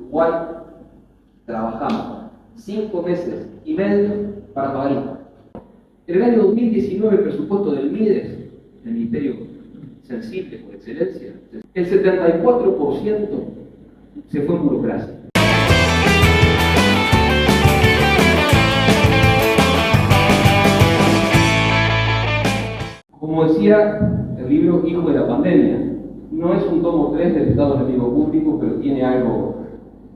cual trabajamos 5 meses y medio para pagar impuestos. En el año 2019 el presupuesto del MIDES, el Ministerio Sensible por excelencia, el 74% se fue en burocracia. Como decía el libro Hijo de la Pandemia, no es un tomo 3 del Estado Enemigo Público, pero tiene algo,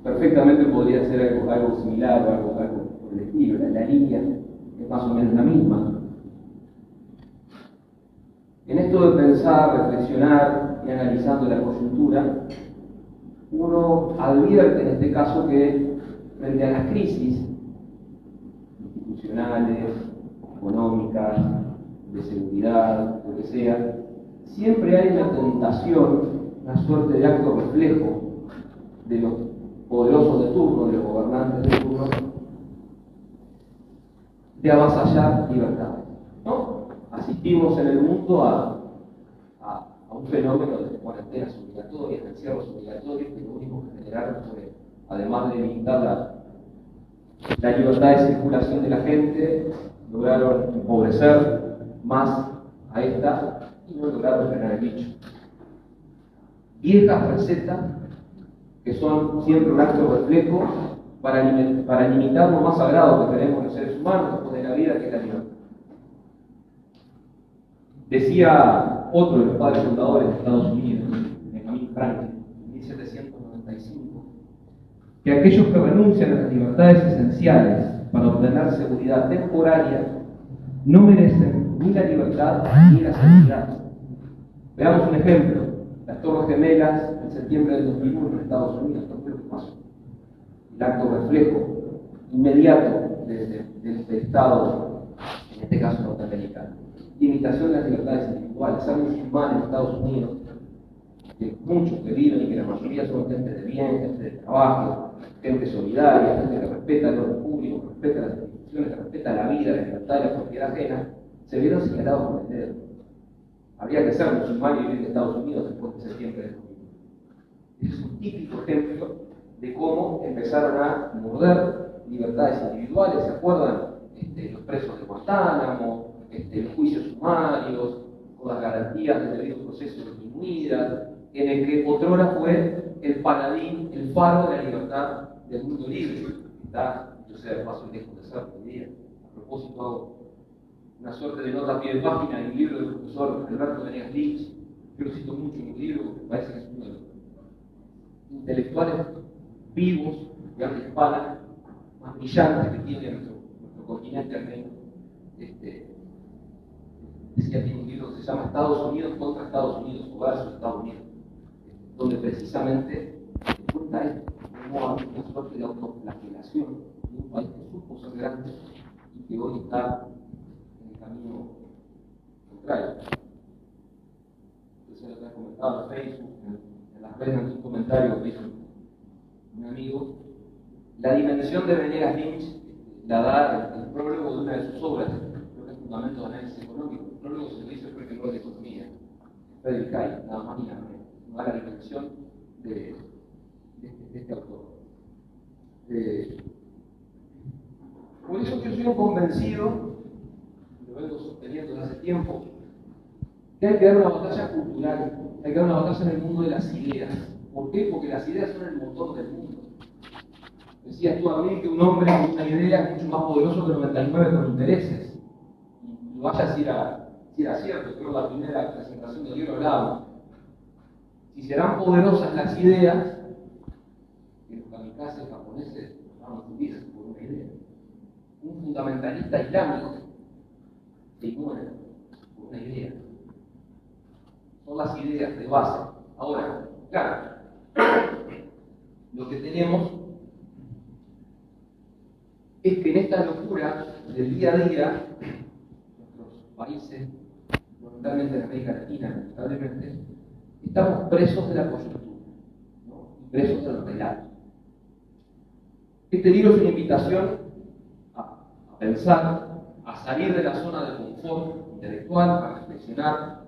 perfectamente podría ser algo similar o algo por el estilo, la línea es más o menos la misma. En esto de pensar, reflexionar y analizando la coyuntura, uno advierte en este caso que frente a las crisis institucionales, económicas, de seguridad, lo que sea, siempre hay una tentación, una suerte de acto reflejo de los poderosos de turno, de los gobernantes de turno, de avasallar libertades, ¿no? Asistimos en el mundo a un fenómeno de cuarentenas obligatorias, de encierros obligatorios, que lo único que generaron fue, además de limitar la libertad de circulación de la gente, lograron empobrecer más a esta y no lograron frenar el bicho. Viejas recetas que son siempre un acto reflejo para limitar lo más sagrado que tenemos los seres humanos después de la vida, que es la libertad. Decía otro de los padres fundadores de Estados Unidos, Benjamin Franklin, en 1795, que aquellos que renuncian a las libertades esenciales para obtener seguridad temporaria no merecen ni la libertad ni la seguridad. Veamos un ejemplo: las Torres Gemelas en septiembre del 2001 en Estados Unidos. ¿Qué fue lo que pasó? El acto reflejo inmediato del Estado, en este caso norteamericano. Limitación de las libertades individuales. Hay musulmanes en Estados Unidos, que muchos que viven y que la mayoría son gente de bien, gente de trabajo, gente solidaria, gente que respeta el orden público, que respeta las instituciones, que respeta la vida, la libertad y la propiedad ajena, se vieron señalados con el dedo. Habría que ser musulmán y vivir en Estados Unidos después de septiembre del 2001. Ese es un típico ejemplo de cómo empezaron a morder libertades individuales. ¿Se acuerdan? Los presos de Guantánamo, los juicios sumarios, con las garantías del debido proceso disminuidas, en el que otrora fue el paladín, el faro de la libertad del mundo libre. Está, yo sé, de paso lejos de ser hoy día. A propósito, hago una suerte de nota a pie de página en el libro del profesor Alberto Venegas Lynch. Yo lo cito mucho en el libro porque me parece que es uno de los intelectuales vivos de habla hispana más brillantes que tiene nuestro continente al menos. Decía, tiene un libro que se llama Estados Unidos contra Estados Unidos o versus Estados Unidos, donde precisamente cuenta esto, cómo hay una suerte de autoflagelación de un país que supo ser grande y que hoy está en el camino contrario. Entonces, lo que has comentado en Facebook, en las redes, en un comentario que hizo un amigo, la dimensión de Venegas Lynch la da el prólogo de una de sus obras, creo que es Fundamento de Análisis Económico. El prólogo se lo hizo el profesor de Economía, Frederick Hay, nada más ni nada menos. No da la dimensión de este autor. Por eso yo soy un convencido, lo vengo sosteniendo desde hace tiempo, que hay que dar una batalla cultural, hay que dar una batalla en el mundo de las ideas. ¿Por qué? Porque las ideas son el motor del mundo. Decías tú a mí que un hombre con una idea es mucho más poderoso que 99 con intereses. Y vaya si era cierto, creo que la primera presentación del libro hablaba. Si serán poderosas las ideas, que los kamikazes japoneses van a morir por una idea. Un fundamentalista islámico se muere por una idea. Son las ideas de base. Ahora, claro, lo que tenemos es que en esta locura del día a día, nuestros países, fundamentalmente en América Latina, lamentablemente, estamos presos de la coyuntura, ¿no? Presos del relato. Este libro es una invitación a pensar, a salir de la zona de confort intelectual, a reflexionar.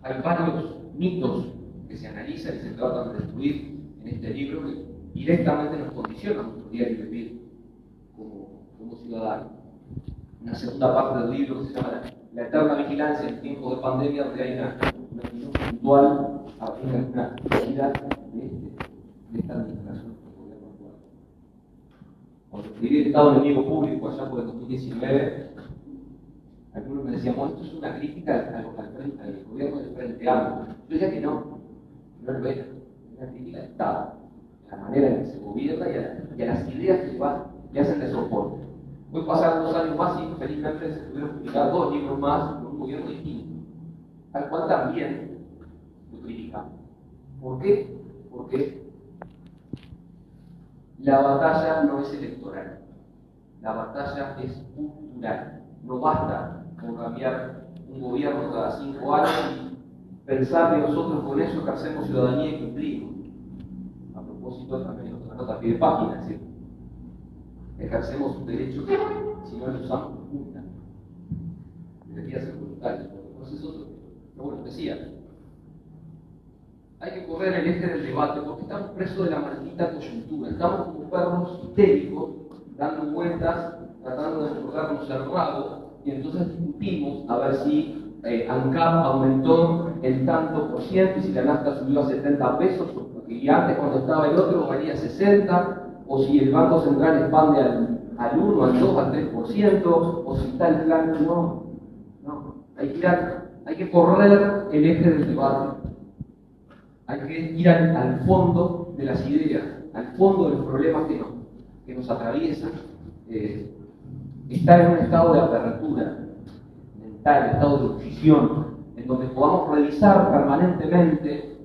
Hay varios mitos que se analizan y se tratan de destruir en este libro, que directamente nos condiciona nuestro diario vivir como ciudadanos. Una segunda parte del libro que se llama La eterna vigilancia en tiempos de pandemia, donde hay una visión puntual acerca de una necesidad de esta administración del gobierno actual. Cuando escribí el Estado enemigo público allá por el 2019, algunos me decían, bueno, esto es una crítica al gobierno del Frente Amplio. Yo decía que no lo era. Es una crítica al Estado, a la manera en que se gobierna y a las ideas que hacen de soporte. Hoy pasaron 2 años más y felizmente se pudieron publicar 2 libros más con un gobierno distinto, al cual también lo criticamos. ¿Por qué? Porque la batalla no es electoral, la batalla es cultural. No basta con cambiar un gobierno cada 5 años y pensar que nosotros con eso ejercemos ciudadanía y cumplimos. A propósito, también otra nota a pie de página, es decir, ejercemos un derecho si no lo usamos por junta. Debería ser voluntario. Entonces, pero bueno, decía, hay que correr el eje del debate porque estamos presos de la maldita coyuntura. Estamos como perros histéricos, dando vueltas, tratando de mordernos el rabo, y entonces discutimos a ver si ANCAP aumentó el tanto por ciento y si la nafta subió a 70 pesos, y antes cuando estaba el otro valía 60, o si el Banco Central expande al 1, al 2, al 3%, o si está el plan. No. Hay que correr el eje del debate. Hay que ir al fondo de las ideas, al fondo de los problemas que nos atraviesan. Estar en un estado de apertura mental, estado de nutrición, en donde podamos revisar permanentemente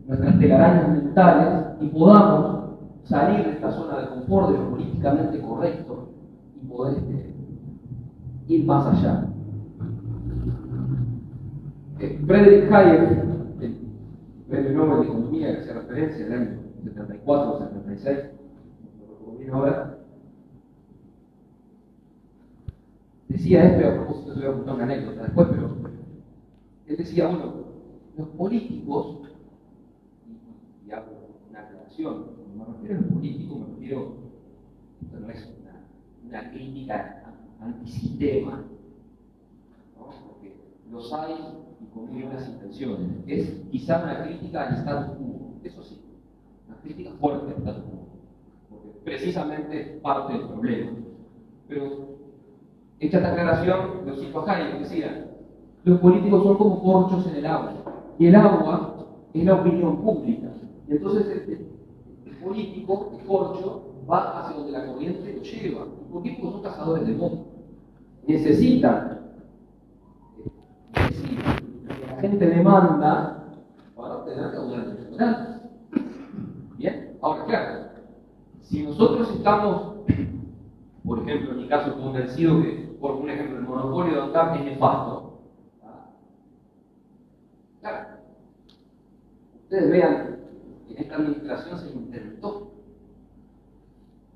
nuestras telarañas mentales y podamos salir de esta zona de confort, de lo políticamente correcto, y poder ir más allá. Friedrich Hayek, el premio Nobel de Economía que hace referencia en el año 74 o 76, no recuerdo bien ahora, decía esto, y a propósito te voy a contar una anécdota después, pero él decía, bueno, los políticos, y hago una aclaración, cuando me refiero a los políticos, me refiero, esto no es una crítica antisistema, ¿no? Porque los hay y con muy buenas intenciones. Es quizá una crítica al status quo, eso sí, una crítica fuerte al status quo, porque precisamente es parte del problema. Pero hecha esta aclaración, lo cito a Hayek, decía, los políticos son como corchos en el agua, y el agua es la opinión pública. Y entonces el político, el corcho, va hacia donde la corriente lo lleva. ¿Por qué? Porque son cazadores de votos. Necesitan decir que la gente demanda para obtener caudales electorales. Bien, ahora claro, si nosotros estamos, por ejemplo, en mi caso, convencido que, por un ejemplo, el monopolio de ANCAP es nefasto. Claro, ustedes vean que en esta administración se intentó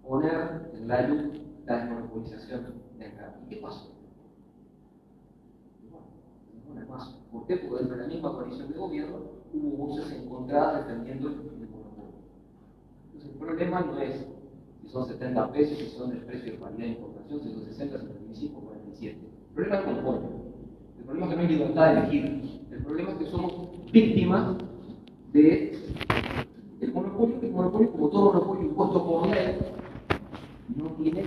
poner en la luz la desmonopolización de ANCAP. ¿Y qué pasó? Bueno, no más. ¿Por qué? Porque dentro de la misma coalición de gobierno hubo voces encontradas defendiendo el monopolio. Entonces el problema no es si son 70 pesos, si son el precio de paridad de importación, si son 60, 75, 47. El problema es el monopolio. El problema es que no hay libertad de elegir. El problema es que somos víctimas del monopolio, que el monopolio, como todo monopolio impuesto por ley, no tiene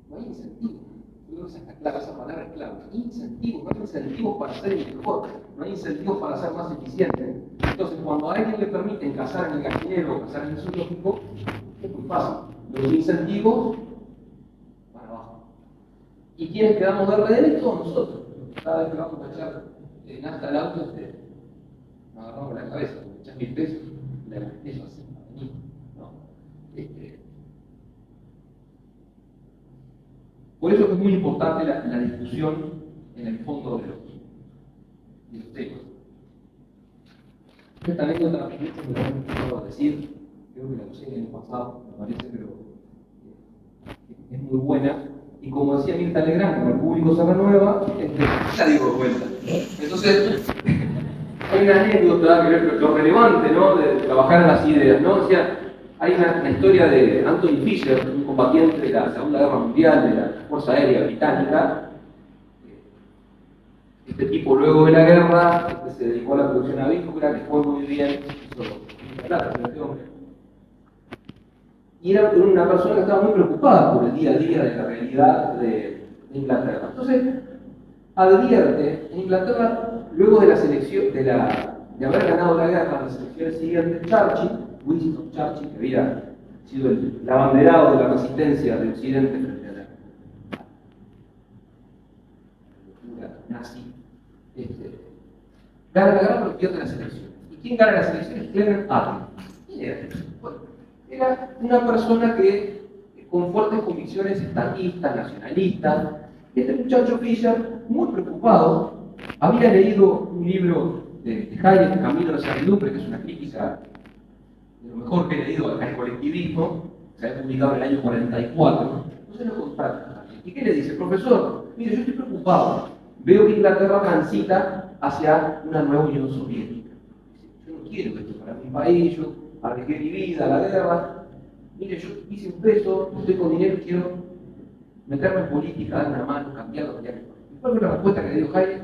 no hay incentivo. Yo creo que está clara, esa palabra es clave. Incentivos, no hay incentivos para ser mejor, no hay incentivos para ser más eficiente. Entonces, cuando a alguien le permiten cazar en el gallinero o cazar en el zoológico, es muy fácil. Los incentivos para abajo. ¿Y quiénes quedamos de rederecho? Todos nosotros. Cada vez que vamos a echar nafta al auto, nos agarramos la cabeza, porque echas 1000 pesos, la eso hace ¿no? Por eso es muy importante la discusión en el fondo de los temas. Esta anécdota me lo voy a decir, creo que la usé el año pasado, me parece, pero es muy buena. Y como decía Mirta Legrand, como el público se renueva, la digo de vuelta. Entonces, hay una anécdota, que es lo relevante, ¿no?, de trabajar en las ideas, ¿no? Decía, Hay una historia de Anthony Fisher, un combatiente de la Segunda Guerra Mundial de la Fuerza Aérea Británica. Este tipo, luego de la guerra, se dedicó a la producción avícola, que fue muy bien, hizo mucha plata con este hombre. Y era una persona que estaba muy preocupada por el día a día de la realidad de Inglaterra. Entonces, advierte en Inglaterra, luego de la selección, de haber ganado la guerra, las elecciones siguientes, Winston Churchill, que había sido el abanderado de la resistencia de Occidente frente a la locura nazi, gana la guerra pero pierde las elecciones. ¿Y quién gana las elecciones? Clement Attlee. ¿Quién era? Bueno, era una persona que, con fuertes convicciones estatistas, nacionalistas. Este muchacho Fisher, muy preocupado, había leído un libro de Hayek, Camino a la Servidumbre, que es una crítica de lo mejor que he leído al colectivismo, se había publicado en el año 44. Entonces lo contacta. ¿Y qué le dice? Profesor, mire, yo estoy preocupado. Veo que Inglaterra transita hacia una nueva Unión Soviética. Yo no quiero esto para mi país, yo arriesgué mi vida a la guerra. Mire, yo hice un peso, no estoy con dinero, quiero meterme en política, dar una mano, cambiarlo. ¿Y cuál fue la respuesta que le dio Hayek?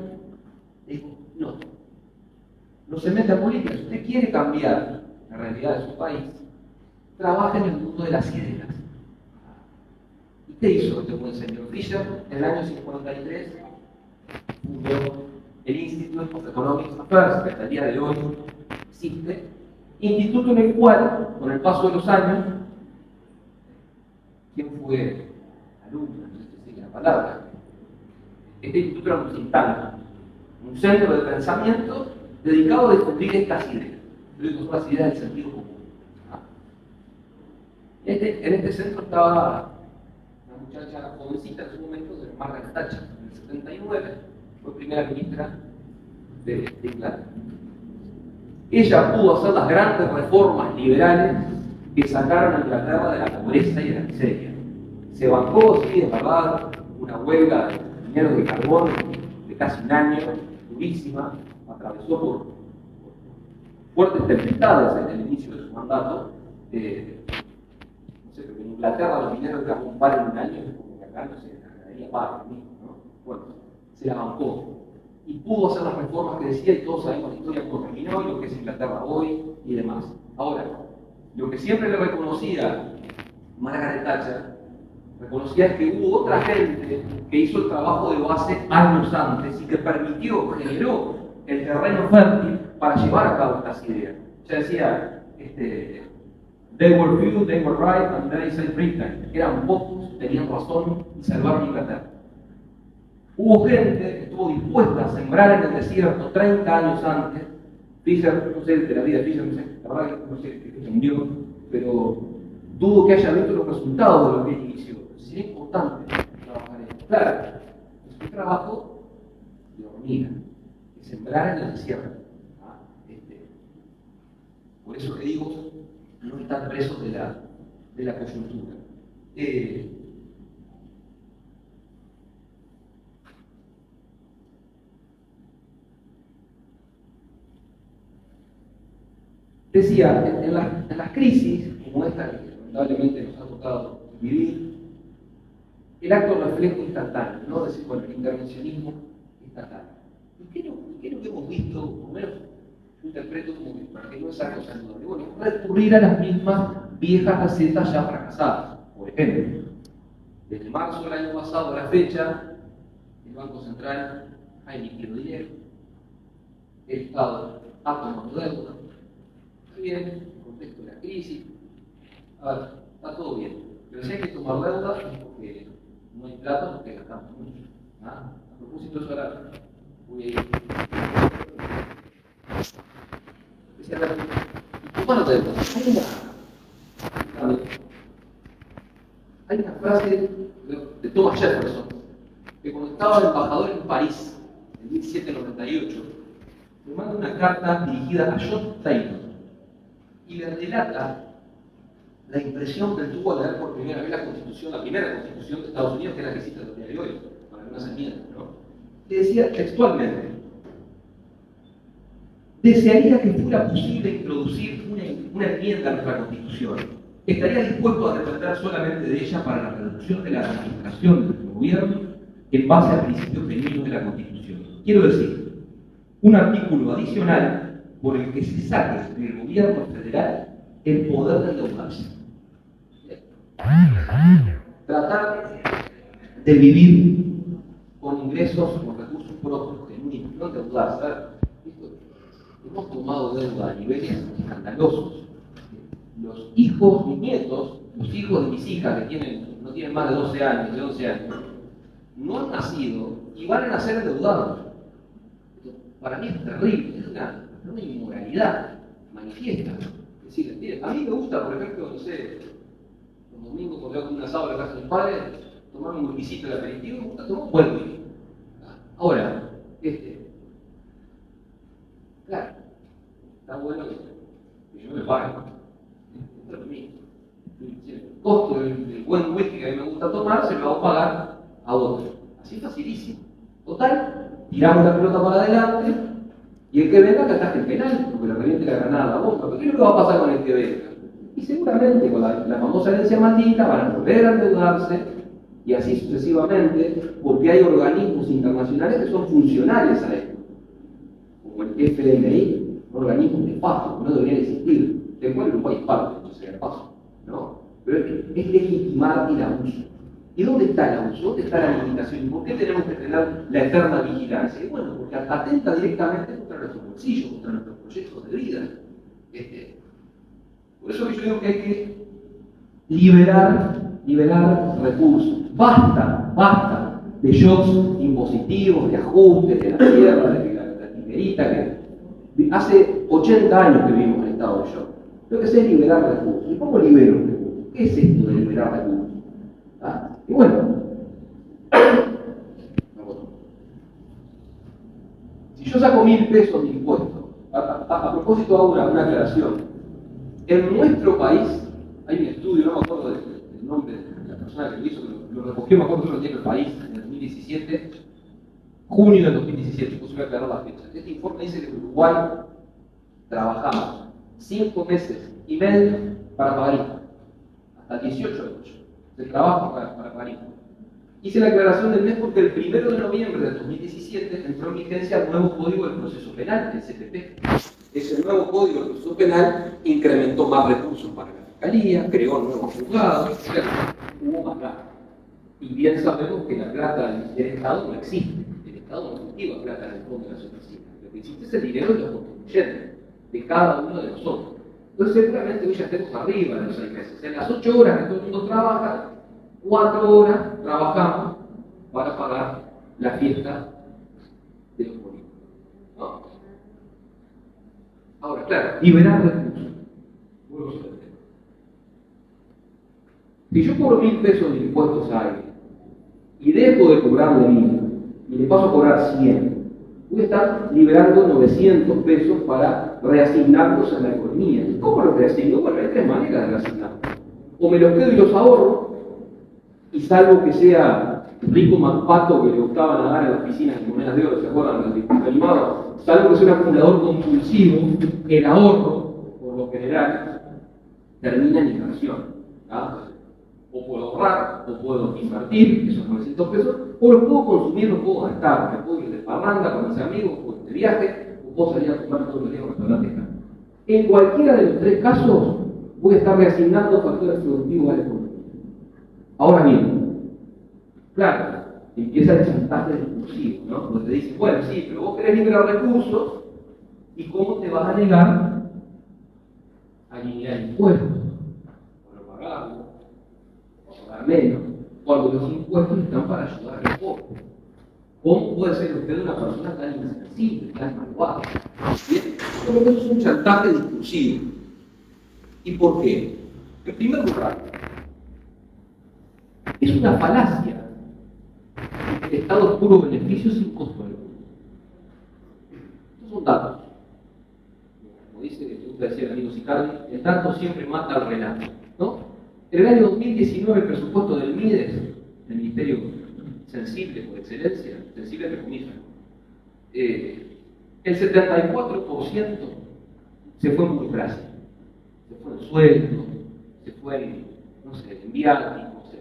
Le dijo, no se meta en política. Si usted quiere cambiar la realidad de su país, trabaja en el mundo de las ideas. ¿Y qué hizo este buen señor Fisher? En el año 53 fundó el Institute of Economic Affairs, que hasta el día de hoy existe, instituto en el cual, con el paso de los años, ¿quién fue alumno? No sé si sigue la palabra. Este instituto era un think tank, un centro de pensamiento dedicado a difundir estas ideas. Yo digo, son las ideas del sentido común. En este centro estaba una muchacha jovencita en su momento, de Margaret Thatcher, en el 79, fue primera ministra de Inglaterra. Ella pudo hacer las grandes reformas liberales que sacaron a Inglaterra de la pobreza y de la miseria. Se bancó, sí, es verdad, una huelga de mineros de carbón de casi un año, durísima, atravesó por fuertes tempestades en el inicio de su mandato. No sé, pero en Inglaterra los mineros de carbón paran un año, es como que acá no sé, la ganadería para mismo, ¿no? Bueno, se la bancó. Y pudo hacer las reformas que decía, y todos sabemos la historia cómo terminó, y lo que es Inglaterra hoy y demás. Ahora, lo que siempre le reconocía Margaret Thatcher, reconocía que hubo otra gente que hizo el trabajo de base años antes y que permitió, generó el terreno fértil para llevar a cabo estas ideas. Ya decía, they were few, they were right, and they said Britain. Eran pocos, tenían razón y salvaron Inglaterra. Hubo gente que estuvo dispuesta a sembrar en el desierto 30 años antes. Fisher, no sé de la vida de Fisher, no sé, la verdad que no sé qué se murió, pero dudo que haya visto los resultados de lo que él inició. Sería importante trabajar en esto. Claro, es un trabajo de hormiga, de sembrar en el desierto. Por eso que digo, no están presos de la coyuntura. Decía, en las crisis, como esta que lamentablemente nos ha tocado vivir, el acto reflejo instantáneo, ¿no? Es decir, bueno, el intervencionismo instantáneo. ¿Y qué es lo que hemos visto, por lo menos yo interpreto como que para que no es algo saludable? Bueno, recurrir a las mismas viejas recetas ya fracasadas. Por ejemplo, desde marzo del año pasado a la fecha, el Banco Central ha emitido dinero, el Estado ha tomado deuda. Está bien, en el contexto de la crisis, a ver, está todo bien. Pero si hay que tomar deuda es porque no hay plata, porque gastamos mucho. A propósito de eso, ahora voy a ir. Tomar deuda. Hay una frase de Thomas Jefferson que cuando estaba de embajador en París en 1798 le manda una carta dirigida a John Taylor y le relata la impresión que él tuvo al leer por primera vez la Constitución, la primera Constitución de Estados Unidos, que es la que existe hasta el día de hoy, con algunas enmiendas, ¿no? Le decía textualmente: desearía que fuera posible introducir una enmienda a nuestra Constitución estaría dispuesto a depender solamente de ella para la reducción de la administración de nuestro gobierno en base al principio genuino de la Constitución. Quiero decir, un artículo adicional por el que se saque del gobierno federal el poder de endeudarse. Tratar de vivir con ingresos, con recursos propios, genuinos, no endeudarse. Hemos tomado deuda a niveles escandalosos. Los hijos, mis nietos, los hijos de mis hijas que no tienen más de 12 años, de 11 años, no han nacido y van a nacer endeudados. Para mí es terrible, es una inmoralidad manifiesta. Es decir, a mí me gusta, por ejemplo, no sé, los domingos cuando hago un asado en la casa de mis padres, tomar un whisky de aperitivo, me gusta tomar un buen whisky. Ahora, claro, está bueno que yo me pague. Pero el costo del buen whisky que a mí me gusta tomar se lo hago pagar a otro. Así es facilísimo. Total, tiramos la pelota para adelante y el que venga que ataje el penal, porque le reviente la granada a la bomba. ¿Pero qué es lo que va a pasar con el que venga? Y seguramente con la famosa herencia maldita van a volver a endeudarse y así sucesivamente, porque hay organismos internacionales que son funcionales a esto, como el FMI, organismos nefastos que no deberían existir. De cual no hay parte, entonces el paso, ¿no? Pero es legitimar el abuso. ¿Y dónde está el abuso? ¿Dónde está la limitación? ¿Y por qué tenemos que tener la eterna vigilancia? Y bueno, porque atenta directamente contra nuestros bolsillos, contra nuestros proyectos de vida. Por eso que yo digo que hay que liberar recursos. Basta de shocks impositivos, de ajustes, de la tierra, de la tijerita, que hace 80 años que vivimos en estado de shock. Lo que sé es liberar recursos. ¿Y cómo libero recursos? ¿Qué es esto de liberar recursos? Y bueno, si yo saco 1.000 pesos de impuestos, a propósito hago una aclaración. En nuestro país hay un estudio, no me acuerdo del nombre de la persona que lo hizo, lo recogió, me acuerdo que lo tiene el país en el 2017, junio del 2017, pues voy a aclarar la fecha. Este informe dice que en Uruguay trabajamos 5 meses y medio para pagar impuestos, hasta 18 de mayo. Se trabaja para pagar impuestos. Hice la aclaración del mes porque el 1 de noviembre del 2017 entró en vigencia el nuevo Código del Proceso Penal, el CPP. Ese nuevo Código del Proceso Penal incrementó más recursos para la Fiscalía, creó nuevos juzgados, etc. Hubo más plata. Y bien sabemos que la plata del Estado no existe. El Estado no cultiva plata en el fondo de la superficie. Lo que existe es el dinero de los contribuyentes, de cada uno de nosotros. Entonces seguramente hoy ya estemos arriba de los 6 meses. En las 8 horas que todo el mundo trabaja, 4 horas trabajamos para pagar la fiesta de los políticos. ¿No? Ahora, claro, liberar recursos. Vuelvo sobre el tema. Si yo cobro 1.000 pesos de impuestos a alguien y dejo de cobrarle 1.000 y le paso a cobrar 100, voy a estar liberando 900 pesos para reasignarlos a la economía. ¿Cómo los reasigno? Bueno, hay 3 maneras de reasignarlos. O me los quedo y los ahorro, y salvo que sea Rico Macpato que le gustaba nadar en las piscinas de monedas de oro, ¿se acuerdan de los dibujos animados? Salvo que sea un acumulador compulsivo, el ahorro, por lo general, termina en inversión. O puedo ahorrar, o puedo invertir esos 900 pesos, o los puedo consumir, los puedo gastar. Me puedo ir de parranda con mis amigos, puedo ir de viaje, o puedo salir a comer todos los días en restaurantes caros. En cualquiera de los 3 casos, voy a estar reasignando factores productivos a la economía. Ahora bien, claro, empieza el chantaje discursivo, ¿no? Donde te dicen, bueno, sí, pero vos querés liberar recursos, ¿y cómo te vas a negar a eliminar impuestos? O no pagarlo, o pagar menos, cuando los impuestos están para ayudar al pobre. ¿Cómo puede ser usted una persona tan insensible, tan malvada? Bien, yo creo que eso es un chantaje discursivo. ¿Y por qué? En primer lugar, es una falacia. El Estado es puro beneficio sin costo alguno. Estos son datos. Como decía el amigo Sicardi, el dato siempre mata al relato, ¿no? En el año 2019 el presupuesto del MIDES, el Ministerio Sensible por excelencia, sensible entre comillas, el 74% se fue en burocracia, se fue en sueldo, se fue en, no sé, en viáticos,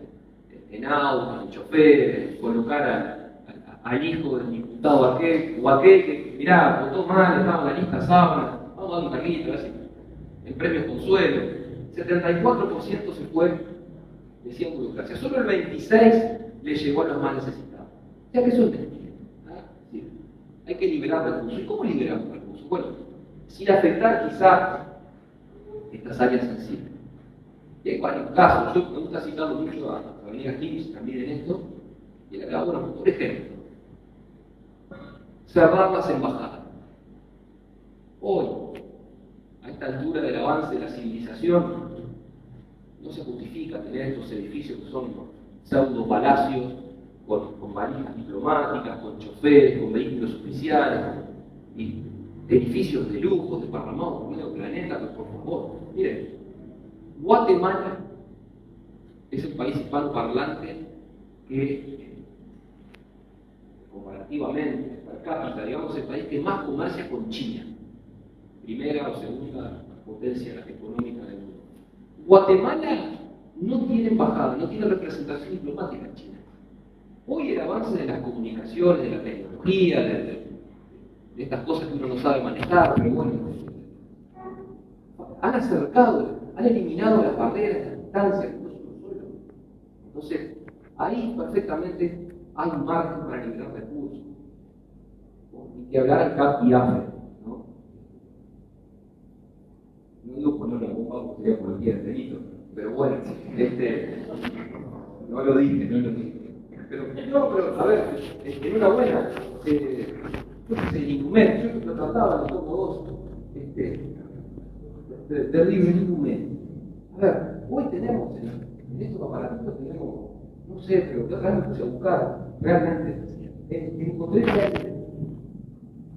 en autos, en choferes, colocar al hijo del diputado aquel, o aquel que, mirá, votó mal, estaba en la lista sábana, vamos a dar un taquito, así, en premios consuelo. 74% se fue, decía burocracia. Solo el 26% le llegó a los más necesitados. O sea que eso es mentira. Sí. Hay que liberar recursos. ¿Y cómo liberamos recursos? Bueno, sin afectar quizá estas áreas sensibles. Y hay varios casos. Yo me gusta citar mucho a Avenida Gibbs también en esto. Y acá, bueno, por ejemplo, cerrar las embajadas. Hoy, a esta altura del avance de la civilización, no se justifica tener estos edificios que son pseudo palacios con valijas diplomáticas, con choferes, con vehículos oficiales, y edificios de lujo, desparramados por medio del planeta, pero por favor, miren, Guatemala es el país hispanoparlante que, comparativamente, per cápita, digamos, el país que más comercia con China, primera o segunda potencia económica del mundo. Guatemala no tiene embajada, no tiene representación diplomática en China. Hoy el avance de las comunicaciones, de la tecnología, de estas cosas que uno no sabe manejar, pero bueno, han acercado, han eliminado las barreras, las distancias que no son solo. Entonces, ahí perfectamente hay un margen para liberar recursos. Y que hablar al CAP y AFE, ¿no? No digo poner una bomba porque sería cualquier delito, pero bueno, no lo dije. Pero, a ver, en una buena, el INUMED, yo lo trataba en el tomo 2, del libro INUMED. A ver, hoy tenemos en estos aparatitos, tenemos, no sé, pero yo otra vez me puse a buscar, realmente, encontré que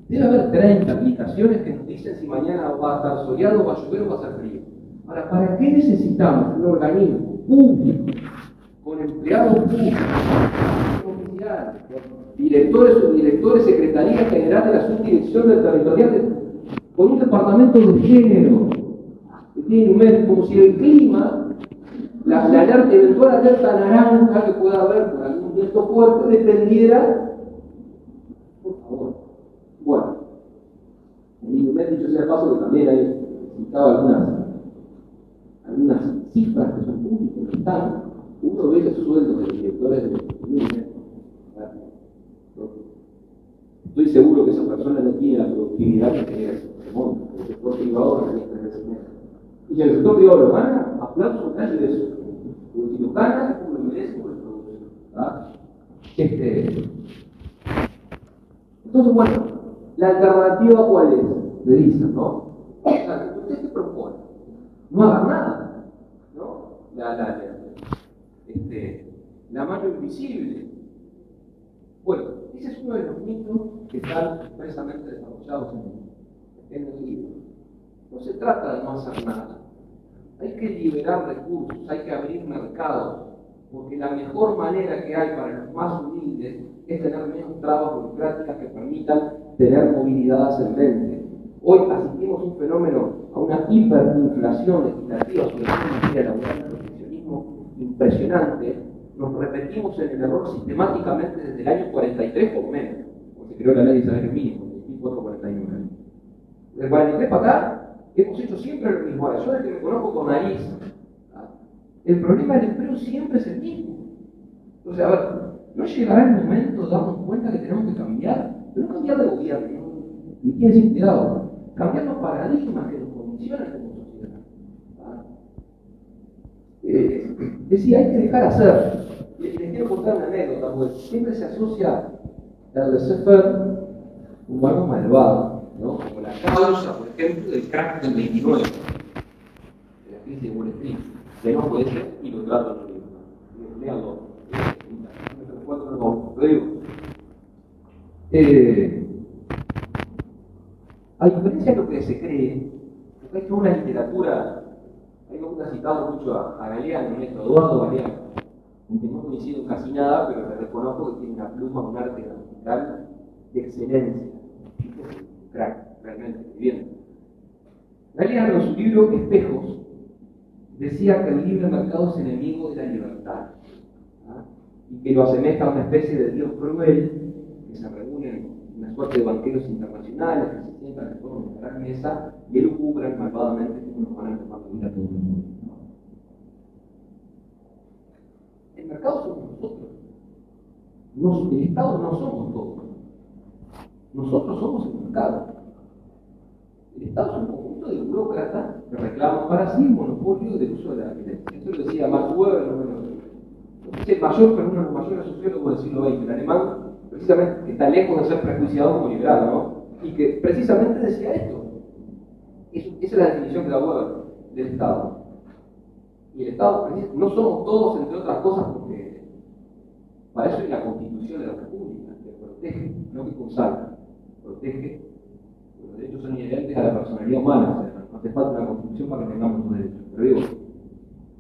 debe haber 30 aplicaciones que nos dicen si mañana va a estar soleado, va a llover o va a estar frío. Ahora, ¿para qué necesitamos un organismo público, con empleados públicos, oficiales, directores, subdirectores, secretaría general de la subdirección del territorial, con un departamento de género, que tiene un mes, como si el clima, la eventual alerta naranja que pueda haber por algún viento fuerte, dependiera, por favor. Bueno, en INUMED, dicho sea de paso, que también hay citado algunas cifras que son públicas, que están. Uno ve los sueldos de los directores de INUMED. Estoy seguro que esa persona no tiene la productividad que tenía ese monto. El sector privado no tenía 3 veces menos. Y si el sector privado lo gana, aplauso casi de eso. Porque si lo gana, es como lo merece, como lo produce. Entonces, bueno, la alternativa ¿cuál es? Le dicen, ¿no? O sea, ¿usted qué propone? No hagan nada, ¿no? La mano invisible. Bueno, ese es uno de los mitos que están expresamente desarrollados en el libro. No se trata de no hacer nada. Hay que liberar recursos, hay que abrir mercados, porque la mejor manera que hay para los más humildes es tener menos trabas burocráticas que permitan tener movilidad ascendente. Hoy asistimos a un fenómeno, a una hiperinflación legislativa sobre la materia laboral y el profesionismo impresionante. Nos repetimos en el error sistemáticamente desde el año 43 por menos, porque se creó la ley de salario mínimo, en 1441. Desde el 43 para acá, hemos hecho siempre lo mismo. Ahora, yo desde que me conozco con nariz, el problema del empleo siempre es el mismo. Entonces, a ver, ¿no llegará el momento de darnos cuenta que tenemos que cambiar? Pero no cambiar de gobierno, ni quiere decir cuidado, cambiar los paradigmas que nos condicionan como sociedad. Es decir, hay que dejar hacer. Les quiero contar una anécdota, porque siempre se asocia el laissez-faire como algo malvado, ¿no? Como la causa, por ejemplo, del crack del 29, de la crisis de Wall Street, que no puede ser, y lo trato en el libro. Leanlo. Lo digo. A diferencia de lo que se cree, porque hay toda una literatura, hay que citado mucho a Galeano, Eduardo Galeano, aunque no coincido casi nada, pero le reconozco que tiene una pluma, un arte gramatical de excelencia. Crack, realmente, bien. Galeano, en su libro Espejos, decía que el libre mercado es enemigo de la libertad, ¿ah? Y que lo asemeja a una especie de Dios cruel que se reúne en una suerte de banqueros internacionales que se sientan en torno a una gran mesa y elucubran malvadamente que nos van a tomar la vida a todo el mundo. El mercado somos nosotros. El Estado no somos todos. Nosotros somos el mercado. El Estado es un conjunto de burócratas que reclaman para sí el monopolio del uso de la violencia. Esto lo decía Max Weber, no sé, el mayor, pero uno de los mayores sociólogos del siglo XX, el alemán, precisamente, que está lejos de ser prejuiciado como liberal, ¿no? Y que precisamente decía esto. Esa es la definición que da Weber del Estado. Y el Estado, no somos todos, entre otras cosas, porque para eso es la Constitución de la República, que protege, no que consagra, protege. Los derechos son inherentes a la personalidad humana, o sea, no hace falta una Constitución para que tengamos los derechos. Pero digo,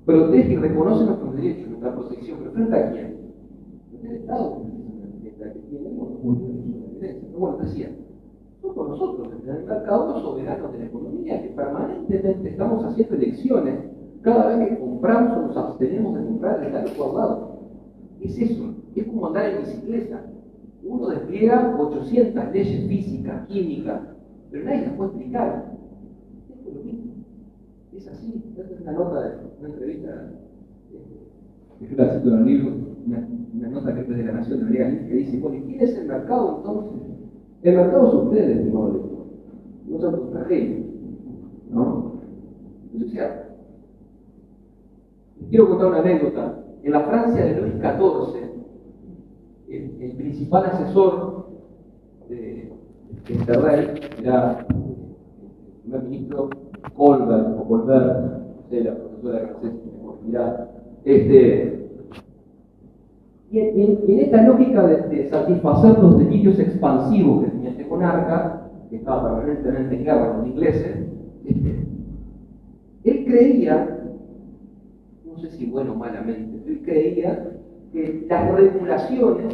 protege y reconoce nuestros derechos, nuestra protección, pero ¿frente a quién? Frente al Estado, que tiene el monopolio de la violencia. Pero bueno, decía, somos nosotros, en el mercado, los soberanos de la economía, que permanentemente estamos haciendo elecciones cada vez que compramos o nos abstenemos de comprar el tal guardado. Es eso, es como andar en bicicleta. Uno despliega 800 leyes físicas, químicas, pero nadie las puede explicar. Es lo mismo. Es así. Esta es una nota de una entrevista que yo la cito en el libro, una nota que es de La Nación de María Galicia, que dice, bueno, ¿quién es el mercado entonces? El mercado es ustedes, estimado lector. No son tus tragedias. ¿No? Entonces, les quiero contar una anécdota. En la Francia de Luis XIV, el principal asesor de este rey era el primer ministro Colbert, la profesora de francés, y en esta lógica de satisfacer los delirios expansivos que tenía este monarca, que estaba permanentemente en guerra con los ingleses, él creía, no sé si bueno o malamente, él creía que las regulaciones,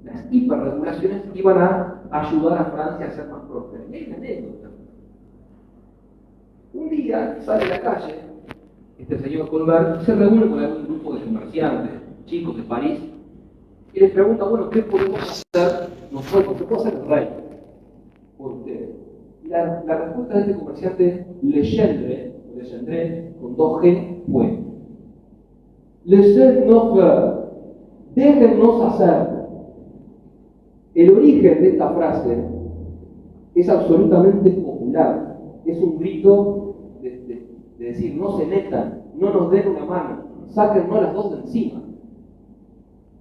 las hiperregulaciones, iban a ayudar a Francia a ser más próspera. Y hay una anécdota. Un día sale a la calle, este señor Colbert se reúne con algún grupo de comerciantes, chicos de París, y les pregunta, bueno, ¿qué podemos hacer nosotros? ¿Qué puede hacer el rey por ustedes? Y la respuesta de este comerciante, Legendre, con 2G, fue: laissez-nous faire, déjennos hacer. El origen de esta frase es absolutamente popular. Es un grito de decir, no se metan, no nos den una mano, sáquennos las dos de encima.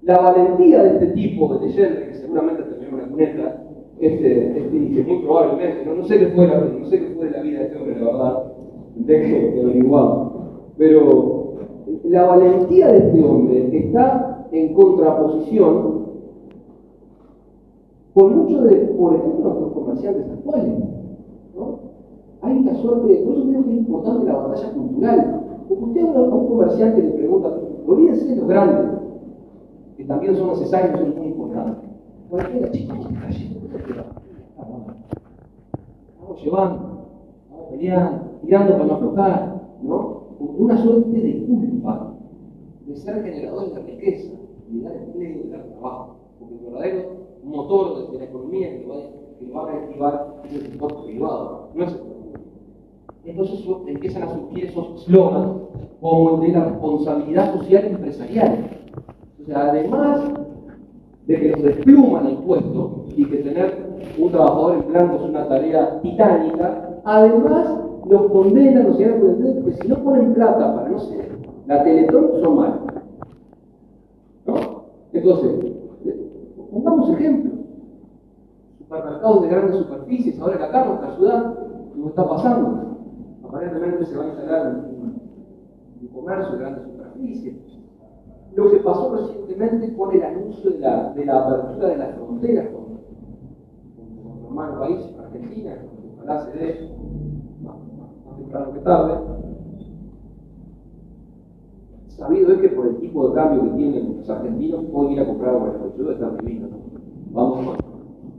La valentía de este tipo de Legendre, que seguramente terminó en la cuneta, que muy probablemente, no sé qué fue de la vida de este hombre, la verdad, tendré que averiguar. Pero la valentía de este hombre está en contraposición con muchos de, por ejemplo, nuestros comerciantes actuales, ¿no? Hay una suerte, por eso creo que es importante la batalla cultural. Porque usted a un comerciante le pregunta, olvídense de los grandes, que también son necesarios y son muy importantes. Cualquiera, chicos, ¿cómo está yendo? Vamos llevando, vamos peleando, tirando para no aflojar, ¿no? Con una suerte de culpa de ser generadores de riqueza, de dar empleo, de dar trabajo. Porque el verdadero motor de la economía que lo va a reactivar es el sector privado, no es el sector público. Entonces empiezan a surgir esos slogans como el de la responsabilidad social empresarial. O sea, además de que los despluman el puesto y que tener un trabajador en blanco es una tarea titánica, además los condenan, los señalan con el dedo, porque si no ponen plata para, no sé, la Teletón, son malos. ¿No? Entonces, pongamos ejemplos. Supermercados de grandes superficies, ahora que acá en nuestra ciudad nos está pasando. Aparentemente se va a instalar un comercio de grandes superficies. Lo que pasó recientemente con el anuncio de la apertura de las fronteras con nuestro hermano país, Argentina, que ojalá se dé más temprano que tarde. Sabido es que por el tipo de cambio que tienen los argentinos, hoy ir a comprar una colchón está divino, ¿no? Vamos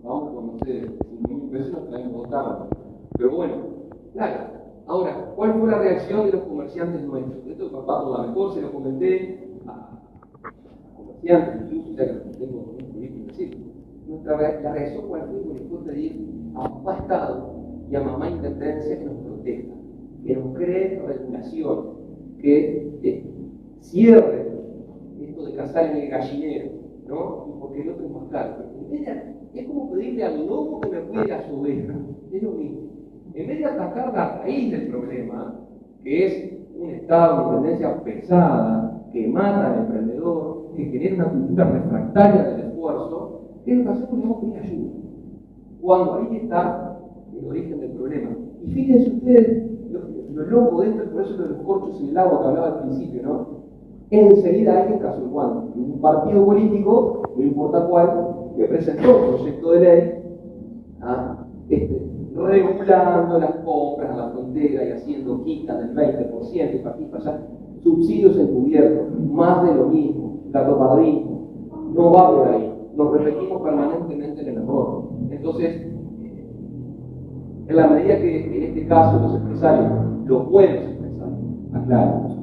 con no sé, 5.000 pesos, nos traemos 2 carros. Pero bueno, claro, Ahora, ¿cuál fue la reacción de los comerciantes nuestros? Esto papá, por la mejor se lo comenté a comerciantes, incluso ya que tengo un proyecto decir. La reacción cuál fue pedir a papá Estado y a mamá Intendencia que nos proteja, que nos cree regulación, que cierre esto de cazar en el gallinero, ¿no? Porque el otro es más caro. Es como pedirle al lobo que me cuide las ovejas, es lo mismo. En vez de atacar la raíz del problema, que es un Estado, una tendencia pesada, que mata al emprendedor, que genera una cultura refractaria del esfuerzo, ¿qué es lo que hacemos? Tenemos que pedir ayuda. Cuando ahí está el origen del problema. Y fíjense ustedes lo loco dentro del proceso de los corchos en el agua que hablaba al principio, ¿no? Enseguida alguien caso cuando un partido político, no importa cuál, que presentó un proyecto de ley regulando las compras a la frontera y haciendo quitas del 20% y para aquí para allá, subsidios encubiertos, más de lo mismo, gatopardismo, no va por ahí, nos repetimos permanentemente en el error. Entonces, en la medida que en este caso los empresarios, los buenos empresarios, aclaramos,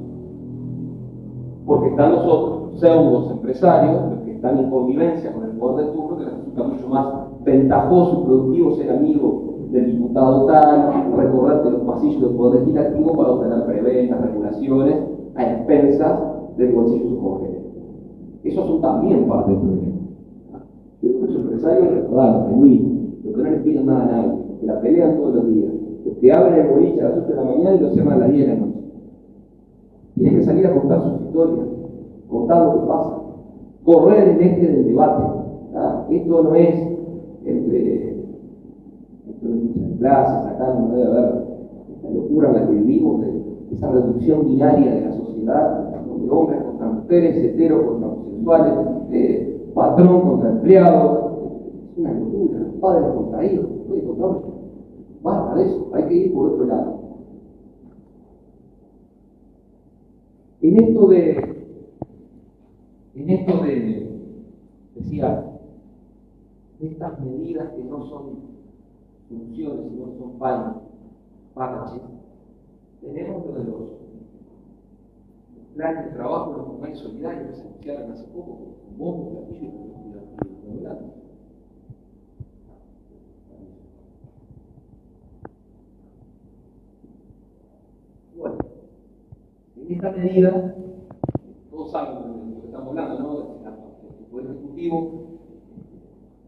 porque están los otros pseudos empresarios, los que están en convivencia con el poder del turno, que les resulta mucho más ventajoso y productivo ser amigo del diputado tal, recorrerte los pasillos del poder legislativo para obtener prebendas, regulaciones, a expensas del bolsillo de sus congéneres. Esos son también parte del problema. Pero los empresarios, recordad, genuinos, los que no les piden nada a nadie, que la pelean todos los días, los que abren el boliche a las 8 de la mañana y lo cierran a las 10 de la noche. Tienen que salir a contar sus historias, contar lo que pasa, correr el eje del debate. Esto no es entre muchas clases, acá no debe haber esta locura en la que vivimos, de esa reducción binaria de la sociedad, donde hombres contra mujeres, heteros contra homosexuales, patrón contra empleado. Es una locura, padres contra hijos, oye, contra hombres. Basta de eso, hay que ir por otro lado. En esto de decía, de estas medidas que no son soluciones, sino que son parches, tenemos lo de los planes de trabajo, los convenios solidarios que se anunciaron hace poco, con bombos, platillos y redundantes. Bueno, en esta medida, todos saben de lo que estamos hablando, ¿no? El Poder Ejecutivo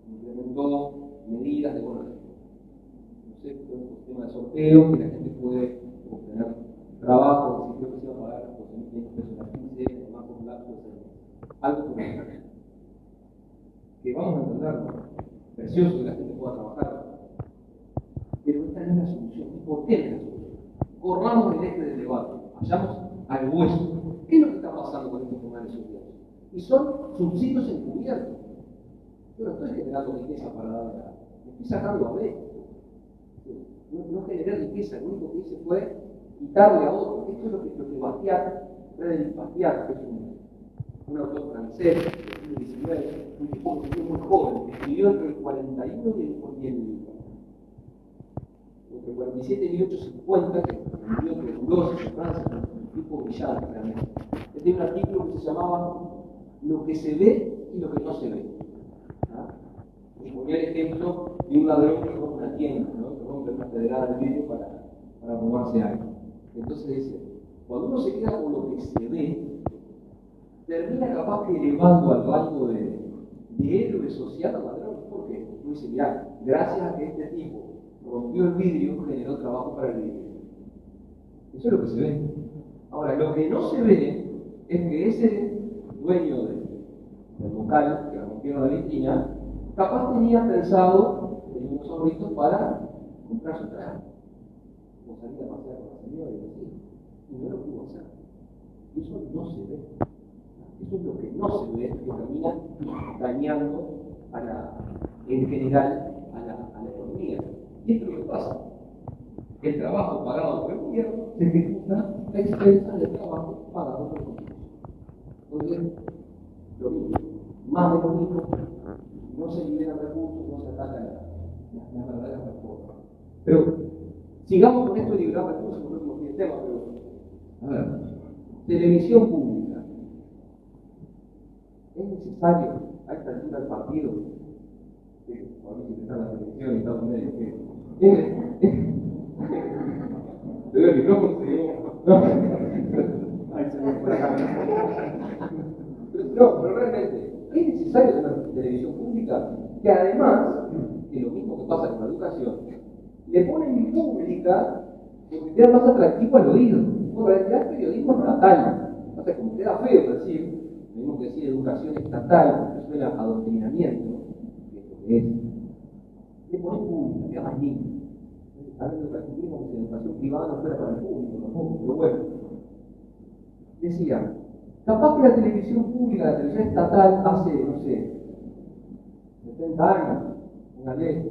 implementó medidas de, bueno, no sé, un sistema de sorteo, que la gente puede obtener trabajo, si creo que se va a pagar 2.500 pesos la quincena, además por un lapso de 6 meses. Algo por ejemplo, que vamos a entender, precioso que la gente pueda trabajar, pero esta no es la solución. ¿Y por qué no es la solución? Corramos el eje del debate, vayamos al hueso. ¿Qué es lo que está pasando con estos temas de subsidios? Y son subsidios encubiertos. Yo no estoy generando riqueza para dar a la. Me estoy sacando a B. No generé riqueza, lo único que hice fue quitarle a otro. Esto es lo que Bastiat, Frédéric Bastiat, que es un autor francés del siglo XIX, un tipo que fue muy joven, que escribió entre el 41 y entre 47 y 1850, que escribió entre Toulouse y Francia, un tipo brillante realmente. Él tiene un artículo que se llamaba Lo que se ve y lo que no se ve. Y ponía el ejemplo de un ladrón que roba una tienda, ¿no? Que rompe una pedrada de vidrio para robarse algo. Entonces dice, cuando uno se queda con lo que se ve, termina capaz que elevando al rango de héroe social al ladrón. ¿Por qué? Uno dice, mirá, gracias a que este tipo rompió el vidrio, generó trabajo para el vidrio. Eso es lo que se ve. Ahora, lo que no se ve es que ese dueño del local que rompió la vitrina, capaz tenía pensado en unos ahorritos para comprar su traje, o salir a pasear con la señora y así, y no lo pudo hacer. Y eso no se ve. Eso es lo que no se ve, que termina dañando en general a la economía. Y esto es lo que pasa. El trabajo pagado por el gobierno se ejecuta a expensas del trabajo pagado por el gobierno. Entonces, lo mismo, más de lo mismo, no se liberan recursos, no se atacan las verdaderas reformas. Pero sigamos con esto de liberar recursos. ver, televisión pública. ¿Es necesario a esta altura del partido? A mí siempre está la televisión en Estados Unidos. Pero el micrófono se dio. Ahí se me fue acá. No, pero realmente, ¿es necesario una televisión pública? Que además, que lo mismo que pasa con la educación, le ponen pública porque queda más atractivo al oído. Bueno, en realidad el periodismo estatal. O sea, como queda feo decir, tenemos que decir educación estatal, porque suena a adoctrinamiento, que es lo que es. Le ponen pública, queda más lindo. Hablan de educación pública como si la educación privada no fuera para el público, tampoco, pero bueno. Decía, capaz que la televisión pública, la televisión estatal, hace, no sé, 70 años, una ley,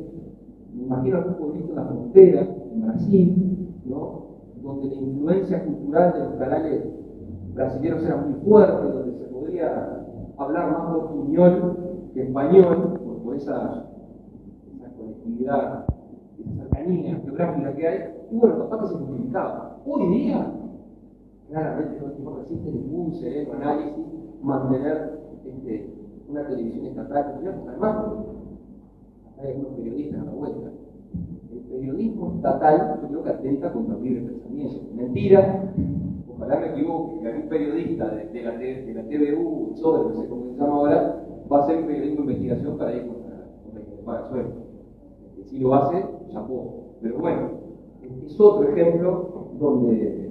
me imagino algún pueblito en la frontera, en Brasil, ¿no? Donde la influencia cultural de los canales brasileños era muy fuerte, donde se podía hablar más portuñol que español, por esa conectividad, esa cercanía geográfica que hay, y bueno, capaz que se publicaba. Hoy día, claramente no resiste ningún sereno análisis mantener una televisión estatal, porque además hay algunos periodistas a la vuelta. El periodismo estatal, yo creo que atenta contra el libre pensamiento. Mentira, ojalá me equivoque, que algún periodista de la TVU, sobre, no sé cómo se llama ahora, va a hacer un periodismo de investigación para ir contra el que le paga sueldo. Si lo hace, chapó. Pero bueno, es otro ejemplo donde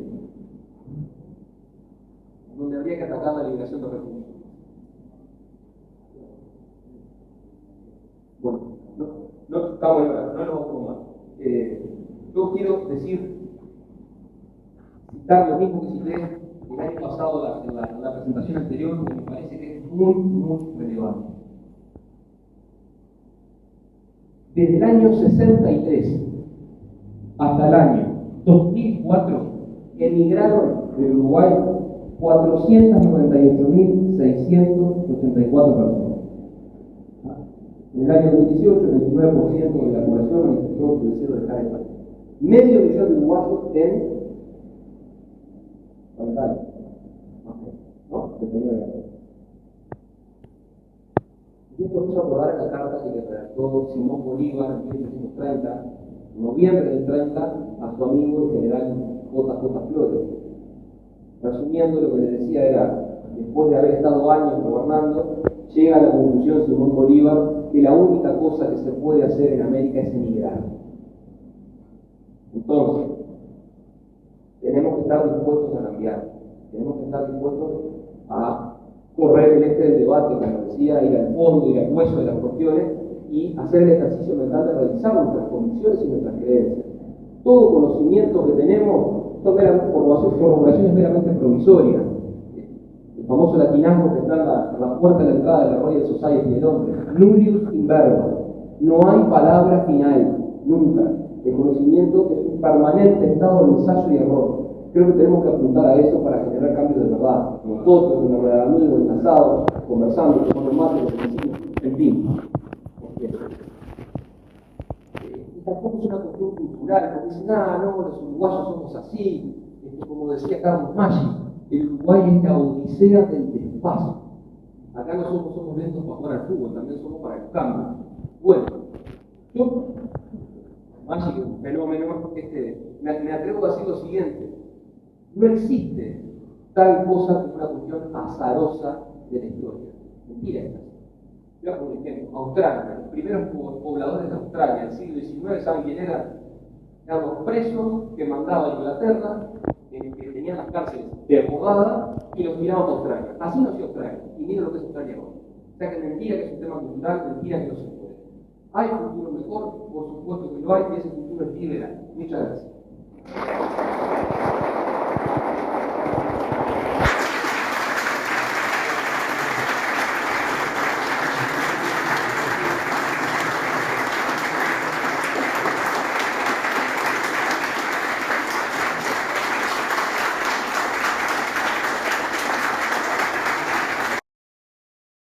habría que atacar la liberación de los recursos. Bueno, no estamos no lo vamos a tomar. Yo quiero citar lo mismo que cité el año pasado en la presentación anterior, que me parece que es muy, muy relevante. Desde el año 63 hasta el año 2004 emigraron del Uruguay 498.684 personas. En el año 2018, el 29% de la población manifestó su deseo de dejar el país. Medio millón de uruguayos en 40 años. ¿No? 39 años. Y esto me hizo acordar la carta que le redactó Simón Bolívar en 1830, en noviembre del 30, a su amigo el general J.J. Flores. Resumiendo, lo que le decía era, después de haber estado años gobernando, llega a la conclusión Simón Bolívar que la única cosa que se puede hacer en América es emigrar. Entonces, tenemos que estar dispuestos a cambiar, tenemos que estar dispuestos a correr el eje del debate, como decía, ir al fondo, ir al hueso de las cuestiones y hacer el ejercicio mental de revisar nuestras convicciones y nuestras creencias. Todo conocimiento que tenemos son formulaciones meramente provisorias. El famoso latinazgo que está en la puerta de la entrada de la Royal Society de Londres, nullius in verba, no hay palabra final, nunca. El conocimiento es un permanente estado de ensayo y error. Creo que tenemos que apuntar a eso para generar cambios de verdad. Nosotros, en la rueda de amigos, enlazados, conversando, tomando mate, los vecinos, en fin. Y tampoco es una cuestión cultural, porque dicen, no, los uruguayos somos así. Como decía Carlos Maggi, el Uruguay es la odisea del despacio. Acá nosotros somos lentos para jugar al fútbol, también somos para el cambio. Bueno, yo, Maggi, que es un fenómeno, me atrevo a decir lo siguiente. No existe tal cosa como una cuestión azarosa de la historia. Mentira esta. Voy a poner un ejemplo. Australia, los primeros pobladores de Australia del siglo XIX, ¿saben quién eran? Eran los presos que mandaba Inglaterra, que tenían las cárceles derrogadas y los tiraban a Australia. Así nació Australia. Y miren lo que es Australia ahora. O sea que mentira que es un tema cultural, mentira que no se puede. ¿Hay futuro mejor? Por supuesto que lo hay, y ese futuro es liberal. Muchas gracias.